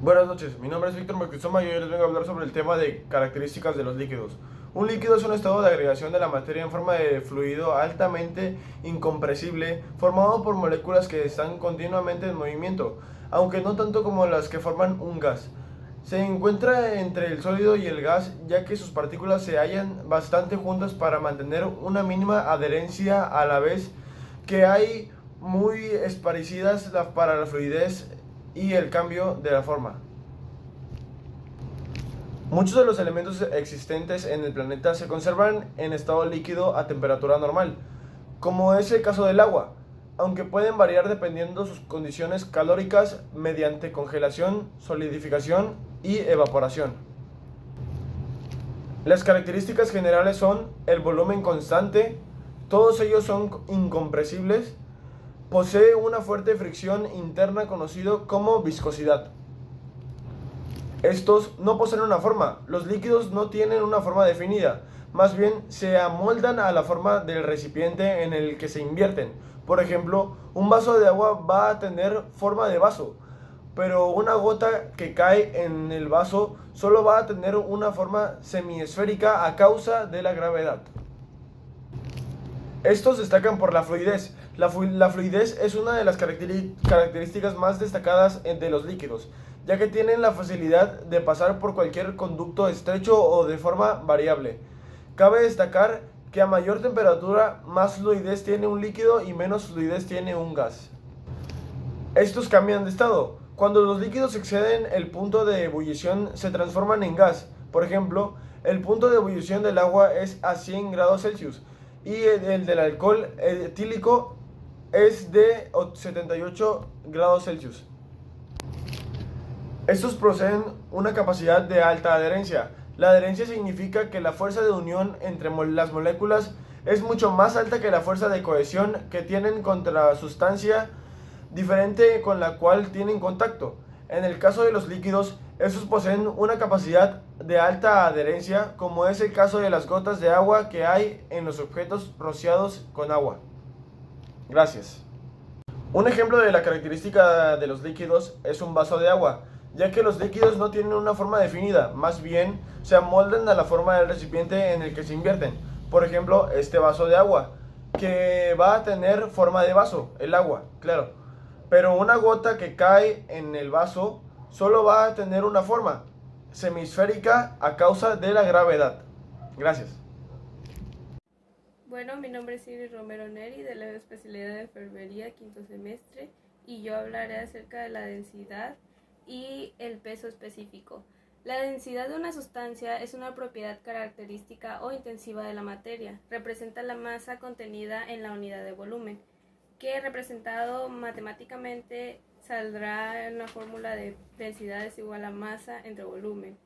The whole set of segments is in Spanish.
Buenas noches, mi nombre es Víctor Moctezuma y hoy les vengo a hablar sobre el tema de características de los líquidos. Un líquido es un estado de agregación de la materia en forma de fluido altamente incompresible, formado por moléculas que están continuamente en movimiento, aunque no tanto como las que forman un gas. Se encuentra entre el sólido y el gas, ya que sus partículas se hallan bastante juntas para mantener una mínima adherencia, a la vez que hay muy esparcidas para la fluidez y el cambio de la forma. Muchos de los elementos existentes en el planeta se conservan en estado líquido a temperatura normal, como es el caso del agua, aunque pueden variar dependiendo sus condiciones calóricas mediante congelación, solidificación y evaporación. Las características generales son el volumen constante, todos ellos son incompresibles, posee una fuerte fricción interna conocido como viscosidad. Estos no poseen una forma, los líquidos no tienen una forma definida, más bien se amoldan a la forma del recipiente en el que se invierten. Por ejemplo, un vaso de agua va a tener forma de vaso, pero una gota que cae en el vaso solo va a tener una forma semiesférica a causa de la gravedad. Estos destacan por la fluidez. La fluidez es una de las características más destacadas de los líquidos, ya que tienen la facilidad de pasar por cualquier conducto estrecho o de forma variable. Cabe destacar que a mayor temperatura, más fluidez tiene un líquido y menos fluidez tiene un gas. Estos cambian de estado. Cuando los líquidos exceden el punto de ebullición, se transforman en gas. Por ejemplo, el punto de ebullición del agua es a 100 grados Celsius y el del alcohol etílico es de 78 grados Celsius. Estos poseen una capacidad de alta adherencia. La adherencia significa que la fuerza de unión entre las moléculas es mucho más alta que la fuerza de cohesión que tienen contra la sustancia diferente con la cual tienen contacto. En el caso de los líquidos, estos poseen una capacidad de alta adherencia, como es el caso de las gotas de agua que hay en los objetos rociados con agua. Gracias. Un ejemplo de la característica de los líquidos es un vaso de agua, ya que los líquidos no tienen una forma definida, más bien se amoldan a la forma del recipiente en el que se invierten. Por ejemplo, este vaso de agua, que va a tener forma de vaso, el agua, claro. Pero una gota que cae en el vaso solo va a tener una forma, semisférica a causa de la gravedad. Gracias. Bueno, mi nombre es Iris Romero Neri, de la especialidad de enfermería, quinto semestre, y yo hablaré acerca de la densidad y el peso específico. La densidad de una sustancia es una propiedad característica o intensiva de la materia. Representa la masa contenida en la unidad de volumen, que representado matemáticamente saldrá en la fórmula de densidad es igual a masa entre volumen,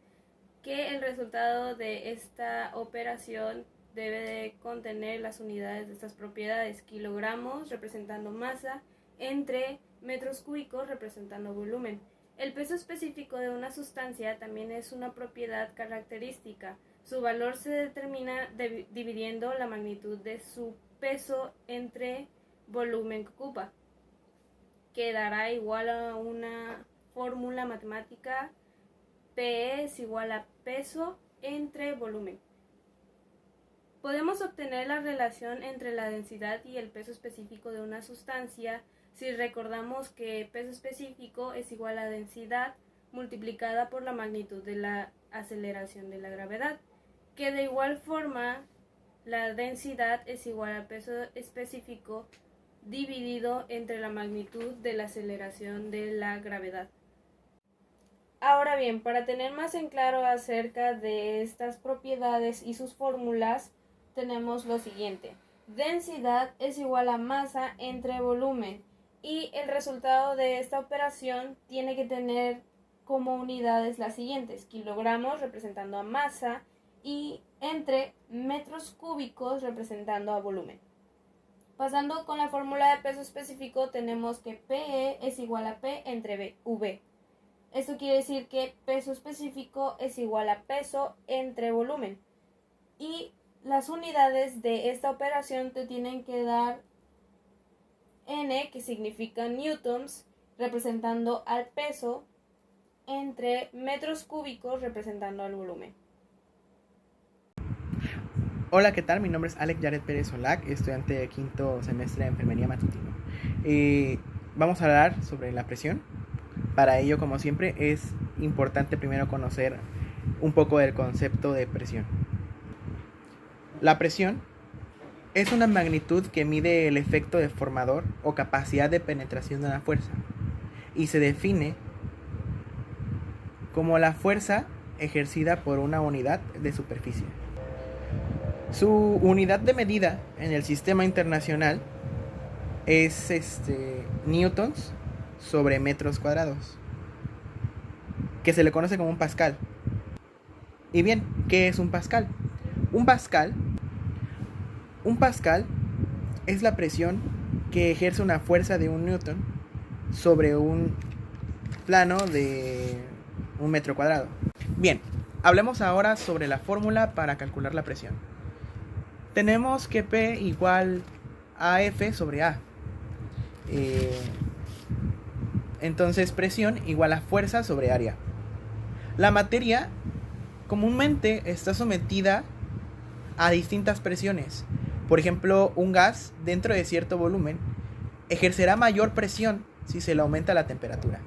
que el resultado de esta operación debe de contener las unidades de estas propiedades: kilogramos representando masa entre metros cúbicos representando volumen. El peso específico de una sustancia también es una propiedad característica. Su valor se determina dividiendo la magnitud de su peso entre volumen que ocupa, que dará igual a una fórmula matemática: P es igual a peso entre volumen. Podemos obtener la relación entre la densidad y el peso específico de una sustancia si recordamos que peso específico es igual a densidad multiplicada por la magnitud de la aceleración de la gravedad, que de igual forma la densidad es igual a peso específico dividido entre la magnitud de la aceleración de la gravedad. Ahora bien, para tener más en claro acerca de estas propiedades y sus fórmulas, tenemos lo siguiente. Densidad es igual a masa entre volumen, y el resultado de esta operación tiene que tener como unidades las siguientes: kilogramos representando a masa y entre metros cúbicos representando a volumen. Pasando con la fórmula de peso específico, tenemos que PE es igual a P entre V. Esto quiere decir que peso específico es igual a peso entre volumen. Y las unidades de esta operación te tienen que dar N, que significa newtons, representando al peso, entre metros cúbicos representando al volumen. Hola, ¿qué tal? Mi nombre es Alex Jared Pérez Solac, estudiante de quinto semestre de enfermería matutino. Vamos a hablar sobre la presión. Para ello, como siempre, es importante primero conocer un poco del concepto de presión. La presión es una magnitud que mide el efecto deformador o capacidad de penetración de una fuerza y se define como la fuerza ejercida por una unidad de superficie. Su unidad de medida en el sistema internacional es newtons sobre metros cuadrados, que se le conoce como un pascal. Y bien, ¿qué es un pascal? Un pascal es la presión que ejerce una fuerza de 1 newton sobre un plano de 1 metro cuadrado. Bien, hablemos ahora sobre la fórmula para calcular la presión. Tenemos que P igual a F sobre A. Entonces presión igual a fuerza sobre área. La materia comúnmente está sometida a distintas presiones. Por ejemplo, un gas dentro de cierto volumen ejercerá mayor presión si se le aumenta la temperatura.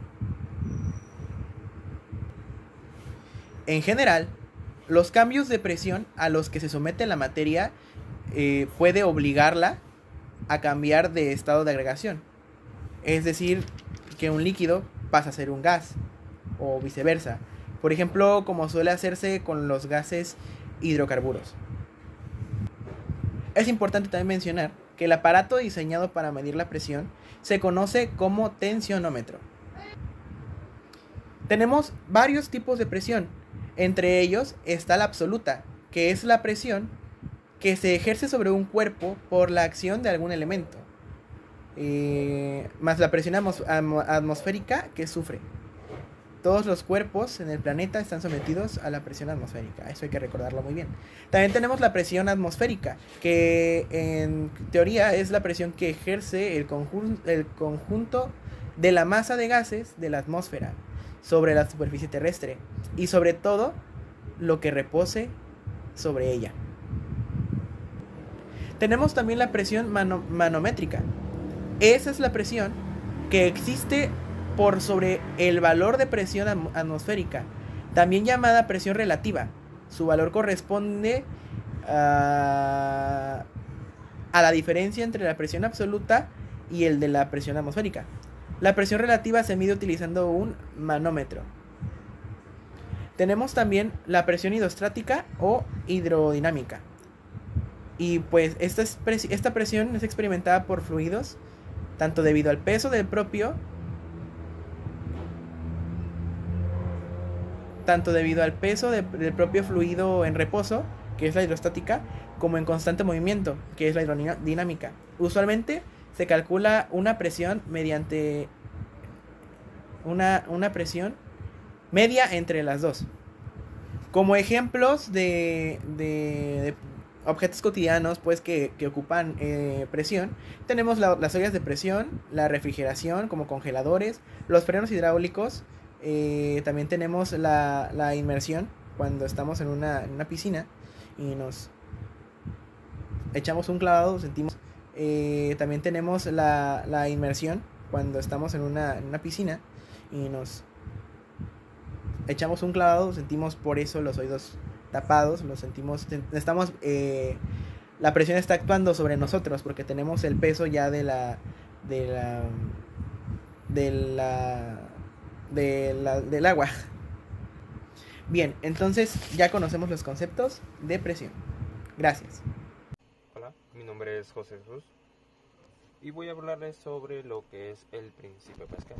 En general, los cambios de presión a los que se somete la materia puede obligarla a cambiar de estado de agregación. Es decir, que un líquido pasa a ser un gas o viceversa. Por ejemplo, como suele hacerse con los gases hidrocarburos. Es importante también mencionar que el aparato diseñado para medir la presión se conoce como tensionómetro. Tenemos varios tipos de presión. Entre ellos está la absoluta, que es la presión que se ejerce sobre un cuerpo por la acción de algún elemento, más la presión atmosférica que sufre. Todos los cuerpos en el planeta están sometidos a la presión atmosférica, eso hay que recordarlo muy bien. También tenemos la presión atmosférica, que en teoría es la presión que ejerce el conjunto de la masa de gases de la atmósfera sobre la superficie terrestre y sobre todo lo que repose sobre ella. Tenemos también la presión manométrica. Esa es la presión que existe por sobre el valor de presión atmosférica, también llamada presión relativa. Su valor corresponde a la diferencia entre la presión absoluta y el de la presión atmosférica. La presión relativa se mide utilizando un manómetro. Tenemos también la presión hidrostática o hidrodinámica. Y pues esta presión es experimentada por fluidos, tanto debido al peso del propio fluido en reposo, que es la hidrostática, como en constante movimiento, que es la hidrodinámica. Usualmente se calcula una presión mediante una presión media entre las dos. Como ejemplos de objetos cotidianos pues que ocupan presión, tenemos las ollas de presión, la refrigeración como congeladores, los frenos hidráulicos, también tenemos la inmersión cuando estamos en una piscina y nos echamos un clavado, sentimos. También tenemos la inmersión cuando estamos en una piscina y nos echamos un clavado, sentimos por eso los oídos tapados, lo sentimos, la presión está actuando sobre nosotros porque tenemos el peso ya del agua. Bien, entonces ya conocemos los conceptos de presión. Gracias. Hola, mi nombre es José Jesús y voy a hablarles sobre lo que es el principio Pascal.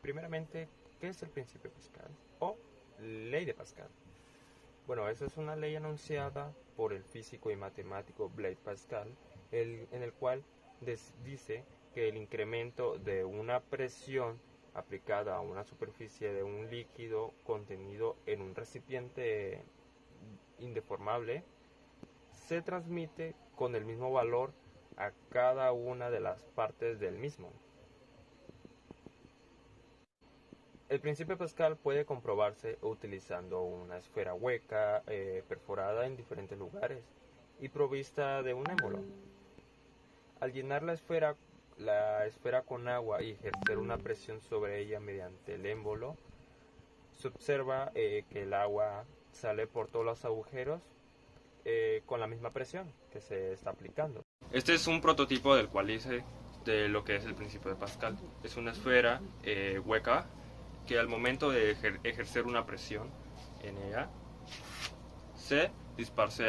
Primeramente, ¿qué es el principio Pascal o ley de Pascal? Bueno, eso es una ley anunciada por el físico y matemático Blaise Pascal, en el cual dice que el incremento de una presión aplicada a una superficie de un líquido contenido en un recipiente indeformable se transmite con el mismo valor a cada una de las partes del mismo. El principio de Pascal puede comprobarse utilizando una esfera hueca, perforada en diferentes lugares y provista de un émbolo. Al llenar la esfera con agua y ejercer una presión sobre ella mediante el émbolo, se observa que el agua sale por todos los agujeros con la misma presión que se está aplicando. Este es un prototipo del cual hice de lo que es el principio de Pascal. Es una esfera hueca que al momento de ejercer una presión en ella se dispersa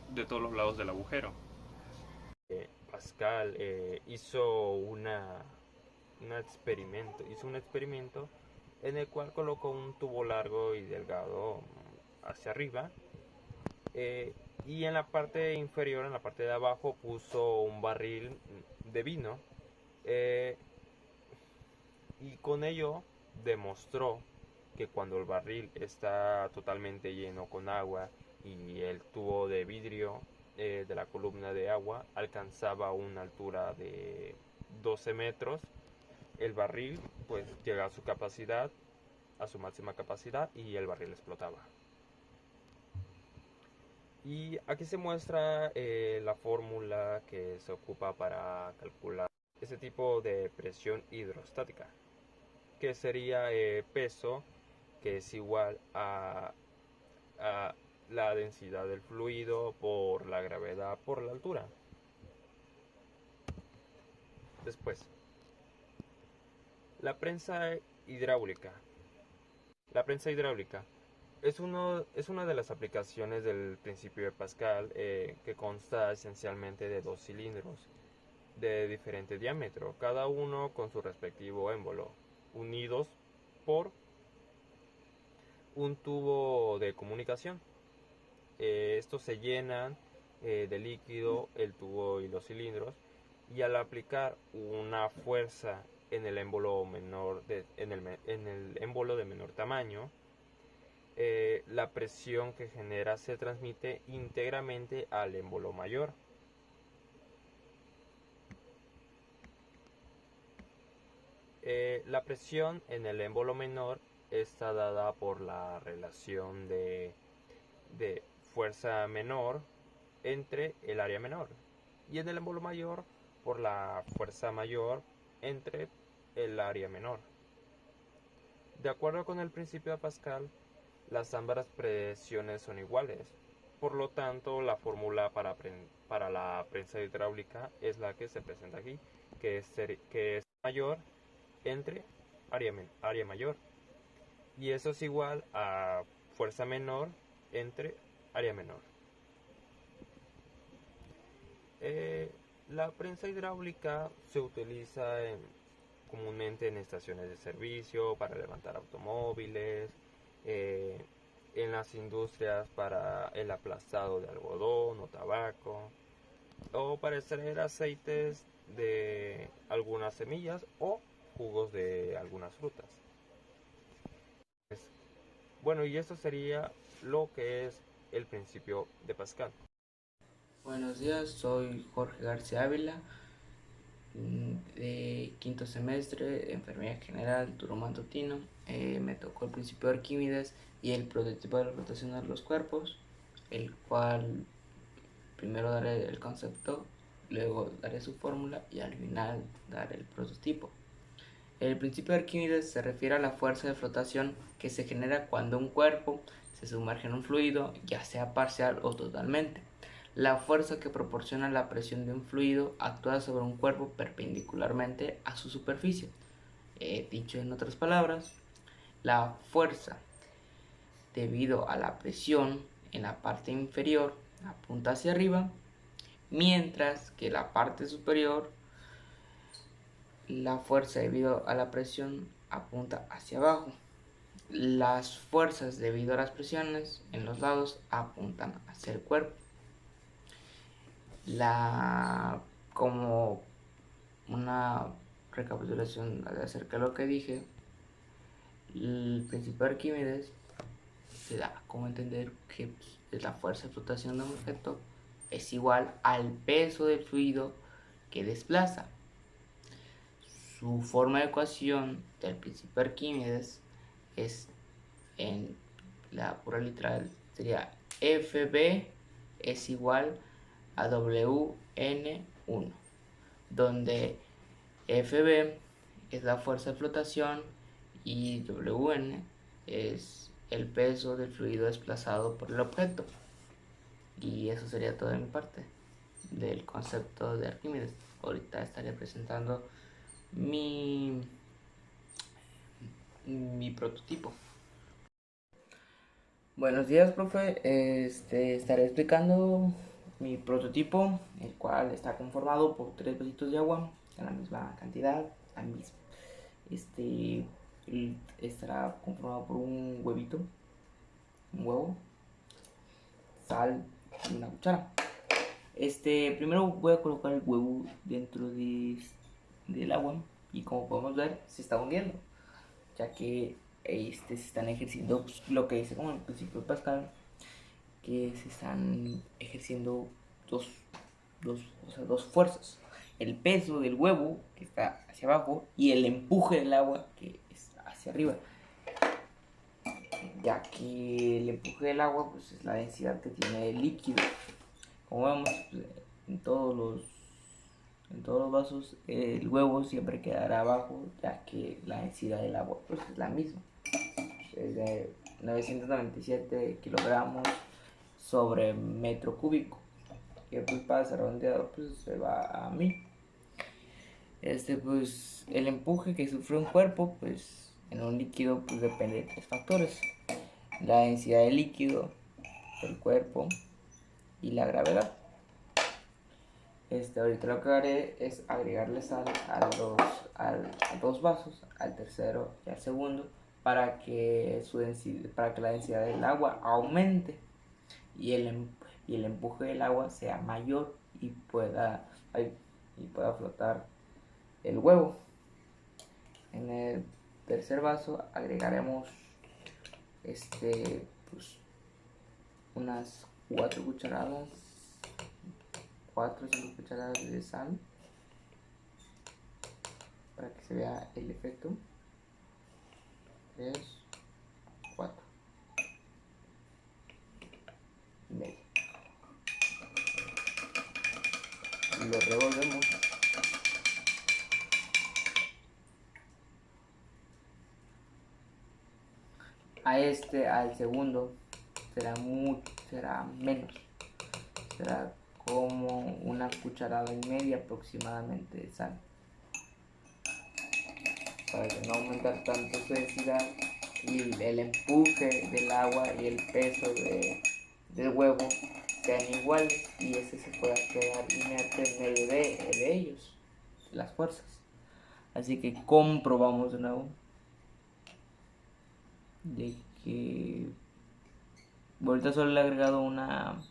de todos los lados del agujero. Pascal hizo un experimento en el cual colocó un tubo largo y delgado hacia arriba, y en la parte inferior, en la parte de abajo, puso un barril de vino, y con ello demostró que cuando el barril está totalmente lleno con agua y el tubo de vidrio de la columna de agua alcanzaba una altura de 12 metros, el barril pues llega a su capacidad, a su máxima capacidad, y el barril explotaba. Y aquí se muestra la fórmula que se ocupa para calcular ese tipo de presión hidrostática, que sería peso, que es igual a la densidad del fluido por la gravedad por la altura. Después, la prensa hidráulica. La prensa hidráulica es una de las aplicaciones del principio de Pascal, que consta esencialmente de dos cilindros de diferente diámetro, cada uno con su respectivo émbolo, unidos por un tubo de comunicación. Estos se llenan de líquido, el tubo y los cilindros, y al aplicar una fuerza en el émbolo en el émbolo de menor tamaño, la presión que genera se transmite íntegramente al émbolo mayor. La presión en el émbolo menor está dada por la relación de fuerza menor entre el área menor, y en el émbolo mayor por la fuerza mayor entre el área menor. De acuerdo con el principio de Pascal, las ambas presiones son iguales. Por lo tanto, la fórmula para la prensa hidráulica es la que se presenta aquí, que es mayor entre área mayor. Y eso es igual a fuerza menor entre área menor. La prensa hidráulica se utiliza comúnmente en estaciones de servicio para levantar automóviles, en las industrias para el aplastado de algodón o tabaco, o para extraer aceites de algunas semillas o jugos de algunas frutas. Bueno, y esto sería lo que es el principio de Pascal. Buenos días, soy Jorge García Ávila, de quinto semestre de Enfermería General, turno matutino. Me tocó el principio de Arquímedes y el prototipo de la rotación de los cuerpos, el cual primero daré el concepto, luego daré su fórmula y al final daré el prototipo. El principio de Arquímedes se refiere a la fuerza de flotación que se genera cuando un cuerpo se sumerge en un fluido, ya sea parcial o totalmente. La fuerza que proporciona la presión de un fluido actúa sobre un cuerpo perpendicularmente a su superficie. Dicho en otras palabras, la fuerza debido a la presión en la parte inferior apunta hacia arriba, mientras que la parte superior, la fuerza debido a la presión apunta hacia abajo. Las fuerzas debido a las presiones en los lados apuntan hacia el cuerpo. Como una recapitulación acerca de lo que dije, el principio de Arquímedes se da como entender que la fuerza de flotación de un objeto es igual al peso del fluido que desplaza. su forma de ecuación del principio de Arquímedes es, en la pura literal, sería FB es igual a WN1, donde FB es la fuerza de flotación y WN es el peso del fluido desplazado por el objeto. Y eso sería todo de mi parte del concepto de Arquímedes. Ahorita estaré presentando mi prototipo. Buenos días, profe. Estaré explicando mi prototipo, el cual está conformado por 3 vasitos de agua en la misma cantidad, la misma. Estará conformado por un huevito, un huevo, sal y una cuchara. Primero voy a colocar el huevo dentro del agua y como podemos ver se está hundiendo, ya que se están ejerciendo lo que dice como el principio de Pascal, que se están ejerciendo dos fuerzas: el peso del huevo, que está hacia abajo, y el empuje del agua, que es hacia arriba, ya que el empuje del agua pues es la densidad que tiene el líquido. Como vemos, pues, en todos los vasos el huevo siempre quedará abajo, ya que la densidad del agua pues es la misma, es de 997 kilogramos sobre metro cúbico, que pues para ser redondeado pues se va a 1000. Pues el empuje que sufre un cuerpo pues en un líquido pues depende de 3 factores: la densidad del líquido, el cuerpo y la gravedad. Ahorita lo que haré es agregarle sal a dos vasos, al tercero y al segundo, para que la densidad del agua aumente y el empuje del agua sea mayor y pueda flotar el huevo. En el tercer vaso agregaremos pues unas 4 o 5 cucharadas de sal para que se vea el efecto. 3, 4 y medio. Y lo revolvemos. Al segundo será menos, será como 1,5 cucharadas aproximadamente de sal, para que no aumentar tanto su densidad y el empuje del agua y el peso del huevo sean iguales y ese se pueda quedar inerte en medio de ellos, las fuerzas. Así que comprobamos de nuevo de que ahorita solo le he agregado una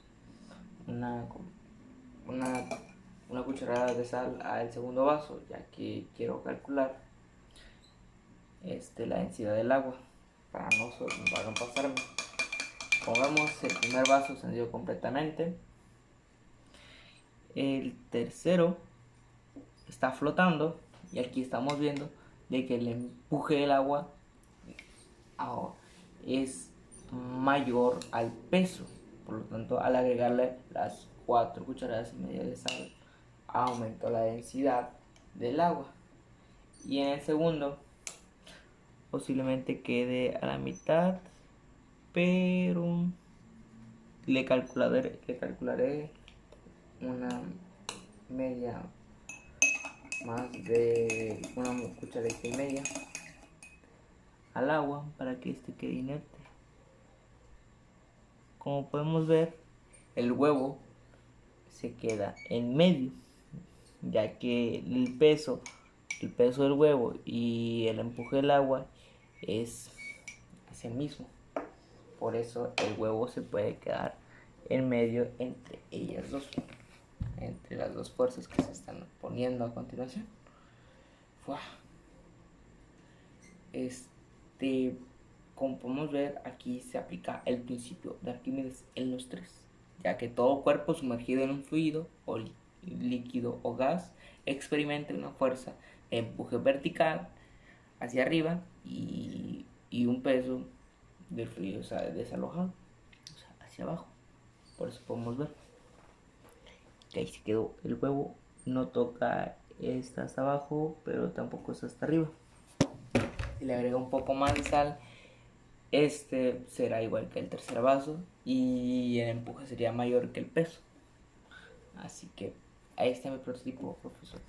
cucharada de sal al segundo vaso, ya que quiero calcular la densidad del agua para no pasarme. Pongamos el primer vaso se hundió completamente, el tercero está flotando y aquí estamos viendo de que el empuje del agua es mayor al peso. Por lo tanto, al agregarle las 4 cucharadas y media de sal, aumentó la densidad del agua. Y en el segundo posiblemente quede a la mitad, pero le calcularé una media más de 1 cucharadita y media al agua para que quede inerte. Como podemos ver, el huevo se queda en medio, ya que el peso del huevo y el empuje del agua es el mismo. Por eso el huevo se puede quedar en medio entre ellas dos, entre las dos fuerzas que se están poniendo a continuación. Como podemos ver, aquí se aplica el principio de Arquímedes en los 3, ya que todo cuerpo sumergido en un fluido o líquido o gas experimenta una fuerza empuje vertical hacia arriba y un peso del fluido, o sea, desalojado, o sea, hacia abajo. Por eso podemos ver que ahí se quedó el huevo, no toca esta hasta abajo, pero tampoco está hasta arriba. Si le agrega un poco más de sal, este será igual que el tercer vaso y el empuje sería mayor que el peso. Así que ahí está mi prototipo, profesor.